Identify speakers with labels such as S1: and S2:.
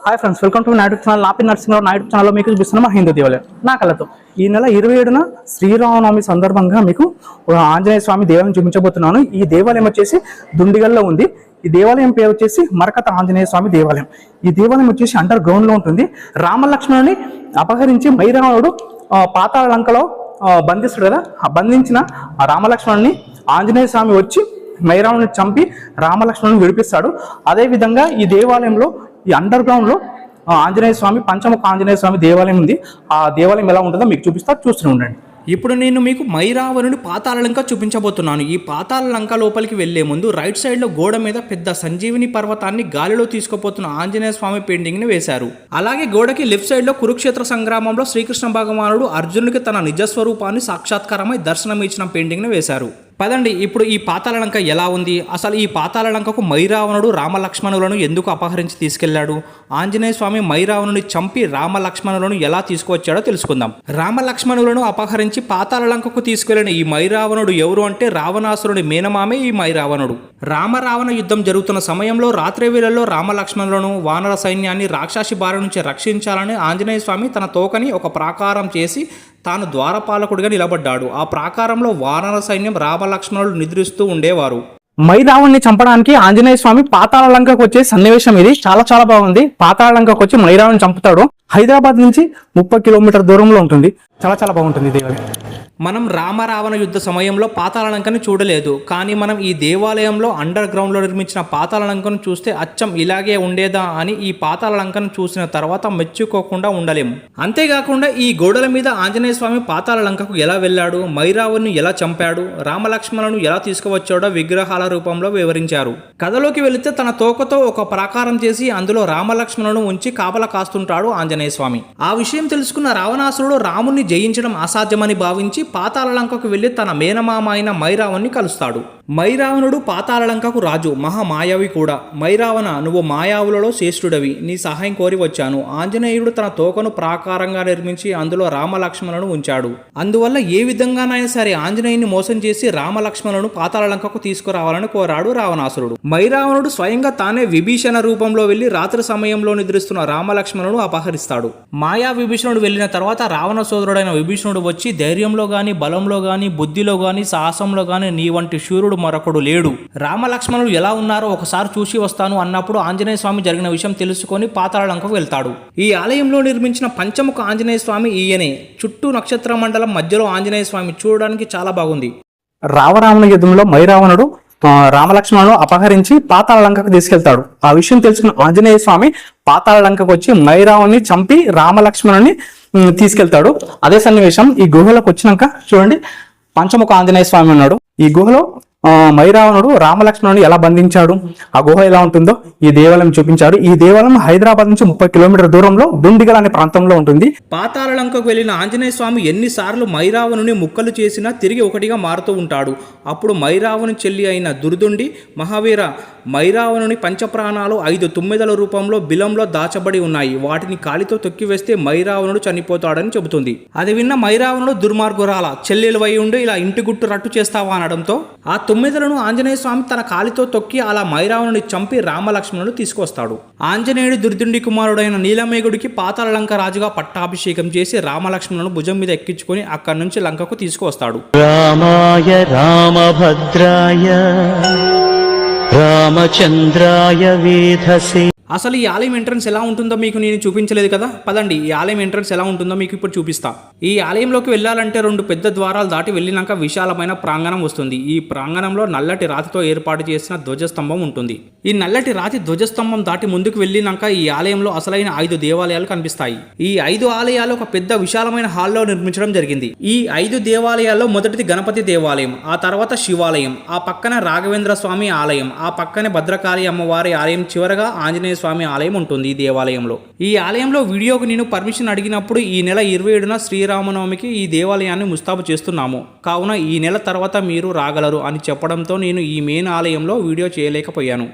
S1: Hi friends, welcome to Naidu channel. నాపి నరసింహరావు నాయుడు ఛానల్లో మీకు చూపిస్తున్న మా హిందూ దేవాలయం నా కళతో. ఈ నెల 27న శ్రీరామనవమి సందర్భంగా మీకు ఆంజనేయ స్వామి దేవాలయం చూపించబోతున్నాను. ఈ దేవాలయం వచ్చేసి దుండిగల్లో ఉంది. ఈ దేవాలయం పేరు వచ్చేసి మరకత ఆంజనేయ స్వామి దేవాలయం. ఈ దేవాలయం వచ్చేసి అండర్ గ్రౌండ్ లో ఉంటుంది. రామలక్ష్మణుని అపహరించి మైరావణుడు పాతాళ లంకలో బంధిస్తాడు కదా. ఆ బంధించిన రామలక్ష్మణుని ఆంజనేయ స్వామి వచ్చి మైరావణుని చంపి రామలక్ష్మణుని విడిపిస్తాడు. అదేవిధంగా ఈ దేవాలయంలో ఈ అండర్ గ్రౌండ్ లో ఆంజనేయ స్వామి పంచముఖ ఆంజనేయ స్వామి దేవాలయం ఉంది. ఆ దేవాలయం ఎలా ఉంటుందో మీకు చూస్తూ ఉండండి.
S2: ఇప్పుడు నేను మీకు మైరావణుడి పాతాళ లంక చూపించబోతున్నాను. ఈ పాతాళ లంక లోపలికి వెళ్లే ముందు రైట్ సైడ్ లో గోడ మీద పెద్ద సంజీవిని పర్వతాన్ని గాలిలో తీసుకుపోతున్న ఆంజనేయ స్వామి పెయింటింగ్ ని వేశారు. అలాగే గోడకి లెఫ్ట్ సైడ్ లో కురుక్షేత్ర సంగ్రామంలో శ్రీకృష్ణ భగవానుడు అర్జునుడికి తన నిజ స్వరూపాన్ని సాక్షాత్కారమై దర్శనం ఇచ్చిన పెయింటింగ్ ని వేశారు. పదండి, ఇప్పుడు ఈ పాతాళ లంక ఎలా ఉంది, అసలు ఈ పాతాళ లంకకు మైరావణుడు రామలక్ష్మణులను ఎందుకు అపహరించి తీసుకెళ్లాడు, ఆంజనేయ స్వామి మైరావణుని చంపి రామలక్ష్మణులను ఎలా తీసుకువచ్చాడో తెలుసుకుందాం. రామలక్ష్మణులను అపహరించి పాతాళ లంకకు తీసుకెళ్లిన ఈ మైరావణుడు ఎవరు అంటే రావణాసురుడి మేనమామే ఈ మైరావణుడు. రామరావణ యుద్ధం జరుగుతున్న సమయంలో రాత్రి వేళల్లో రామలక్ష్మణులను వానర సైన్యాన్ని రాక్షసి బారి నుంచి రక్షించాలని ఆంజనేయ స్వామి తన తోకని ఒక ప్రాకారం చేసి తాను ద్వారపాలకుడిగా నిలబడ్డాడు. ఆ ప్రాకారంలో వానర సైన్యం రామలక్ష్మణులు నిద్రిస్తూ ఉండేవారు.
S1: మైరావణ్ణి చంపడానికి ఆంజనేయ స్వామి పాతాళ లంకకు వచ్చే సన్నివేశం ఇది. చాలా బాగుంది. పాతాళ లంకకు వచ్చి మైరావణ్ణి చంపుతాడు. హైదరాబాద్ నుంచి 30 కిలోమీటర్ దూరంలో ఉంటుంది. చాలా బాగుంటుంది దేవాలయం.
S2: మనం రామరావణ యుద్ధ సమయంలో పాతాళ లంకను చూడలేదు, కానీ మనం ఈ దేవాలయంలో అండర్ గ్రౌండ్ లో నిర్మించిన పాతాళ లంకను చూస్తే అచ్చం ఇలాగే ఉండేదా అని ఈ పాతాళ లంకను చూసిన తర్వాత మెచ్చుకోకుండా ఉండలేము. అంతేకాకుండా ఈ గోడల మీద ఆంజనేయ స్వామి పాతాళ లంకకు ఎలా వెళ్ళాడు, మైరావణ్ణి ఎలా చంపాడు, రామలక్ష్మణులను ఎలా తీసుకువచ్చాడో విగ్రహాల రూపంలో వివరించారు. కథలోకి వెళితే తన తోకతో ఒక ప్రాకారం చేసి అందులో రామలక్ష్మణులను ఉంచి కాపలా కాస్తుంటాడు ఆంజనేయ స్వామి. ఆ విషయం తెలుసుకున్న రావణాసురుడు రాముణ్ణి జయించడం అసాధ్యమని భావించి పాతాళ లంకకు వెళ్లి తన మేనమామ అయిన మైరావణ్ణి కలుస్తాడు. మైరావణుడు పాతాళ లంకకు రాజు, మహామాయావి కూడా. మైరావణ, నువ్వు మాయావులలో శ్రేష్ఠుడవి, నీ సహాయం కోరి వచ్చాను. ఆంజనేయుడు తన తోకను ప్రాకారంగా నిర్మించి అందులో రామలక్ష్మణులను ఉంచాడు. అందువల్ల ఏ విధంగానైనా సరే ఆంజనేయుని మోసం చేసి రామలక్ష్మణులను పాతాళ లంకకు తీసుకురావాలని కోరాడు రావణాసురుడు. మైరావణుడు స్వయంగా తానే విభీషణ రూపంలో వెళ్లి రాత్రి సమయంలో నిద్రిస్తున్న రామలక్ష్మణులను అపహరిస్తాడు. మాయా విభీషణుడు వెళ్లిన తర్వాత రావణ సోదరుడైన విభీషణుడు వచ్చి ధైర్యంలో గాని, బలంలో గాని, బుద్ధిలో గాని, సాహసంలో గాని నీ వంటి శూరుడు మరొకడు లేడు. రామలక్ష్మణులు ఎలా ఉన్నారో ఒకసారి చూసి వస్తాను అన్నప్పుడు ఆంజనేయ స్వామి జరిగిన విషయం తెలుసుకొని పాతాళ లంకకు వెళ్తాడు. ఈ ఆలయంలో నిర్మించిన పంచముఖ ఆంజనేయ స్వామి ఈయనే. చుట్టూ నక్షత్ర మండలం మధ్యలో ఆంజనేయ స్వామి చూడడానికి చాలా బాగుంది.
S1: రావరావణ యుద్ధంలో మైరావణుడు రామలక్ష్మణులను అపహరించి పాతాళ లంకకు తీసుకెళ్తాడు. ఆ విషయం తెలుసుకున్న ఆంజనేయ స్వామి పాతాళ లంకకు వచ్చి మైరావణ్ణి చంపి రామలక్ష్మణుని తీసుకెళ్తాడు. అదే సన్నివేశం ఈ గుహలోకి వచ్చినాక చూడండి. పంచముఖ ఆంజనేయ స్వామి ఉన్నాడు. ఈ గుహలో మైరావణుడు రామలక్ష్మణుని ఎలా బంధించాడు, ఆ గుహ ఎలా ఉంటుందో ఈ దేవాలయం చూపించారు. ఈ దేవాలయం హైదరాబాద్ నుంచి 30 కిలోమీటర్ దూరంలో దుండిగల్ అనే ప్రాంతంలో ఉంటుంది.
S2: పాతాళ లంకకు వెళ్లిన ఆంజనేయ స్వామి ఎన్నిసార్లు మైరావణుని ముక్కలు చేసినా తిరిగి ఒకటిగా మారుతూ ఉంటాడు. అప్పుడు మైరావణి చెల్లి అయిన దుర్దుండి మహావీర, మైరావణుని పంచప్రాణాలు 5 తుమ్మెదల రూపంలో బిలంలో దాచబడి ఉన్నాయి. వాటిని కాలితో తొక్కివేస్తే మైరావణుడు చనిపోతాడని చెబుతుంది. అది విన్న మైరావణుడు దుర్మార్గురాల, చెల్లెలు వై ఉండి ఇలా ఇంటి గుట్టు రట్టు చేస్తావా అనడంతో ఆ 9 ఆంజనేయ స్వామి తన కాలితో తొక్కి అలా మైరావణుని చంపి రామలక్ష్మణుడు తీసుకొస్తాడు. ఆంజనేయుడు దుర్దుండి కుమారుడైన నీలమేఘుడికి పాతాళ లంక రాజుగా పట్టాభిషేకం చేసి రామలక్ష్మణులను భుజం మీద ఎక్కించుకొని అక్కడి నుంచి లంకకు తీసుకువస్తాడు.
S3: రామాయ రామభద్రాయ రామచంద్రాయ వేధసే.
S2: అసలు ఈ ఆలయం ఎంట్రన్స్ ఎలా ఉంటుందో మీకు నేను చూపించలేదు కదా. పదండి, ఈ ఆలయం ఎంట్రన్స్ ఎలా ఉంటుందో మీకు ఇప్పుడు చూపిస్తా. ఈ ఆలయంలోకి వెళ్ళాలంటే 2 పెద్ద ద్వారాలు దాటి వెళ్ళినాక విశాలమైన ప్రాంగణం వస్తుంది. ఈ ప్రాంగణంలో నల్లటి రాతితో ఏర్పాటు చేసిన ధ్వజస్తంభం ఉంటుంది. ఈ నల్లటి రాతి ధ్వజస్తంభం దాటి ముందుకు వెళ్ళినాక ఈ ఆలయంలో అసలైన 5 దేవాలయాలు కనిపిస్తాయి. ఈ 5 ఆలయాలు ఒక పెద్ద విశాలమైన హాల్లో నిర్మించడం జరిగింది. ఈ 5 దేవాలయాల్లో మొదటిది గణపతి దేవాలయం, ఆ తర్వాత శివాలయం, ఆ పక్కన రాఘవేంద్ర స్వామి ఆలయం, ఆ పక్కనే భద్రకాళి అమ్మవారి ఆలయం, చివరగా ఆంజనేయ స్వామి ఆలయం ఉంటుంది. ఈ దేవాలయంలో ఈ ఆలయంలో వీడియోకి నేను పర్మిషన్ అడిగినప్పుడు ఈ నెల 27న శ్రీరామనవమికి ఈ దేవాలయాన్ని ముస్తాబు చేస్తున్నాము, కావున ఈ నెల తర్వాత మీరు రాగలరు అని చెప్పడంతో నేను ఈ మెయిన్ ఆలయంలో వీడియో చేయలేకపోయాను.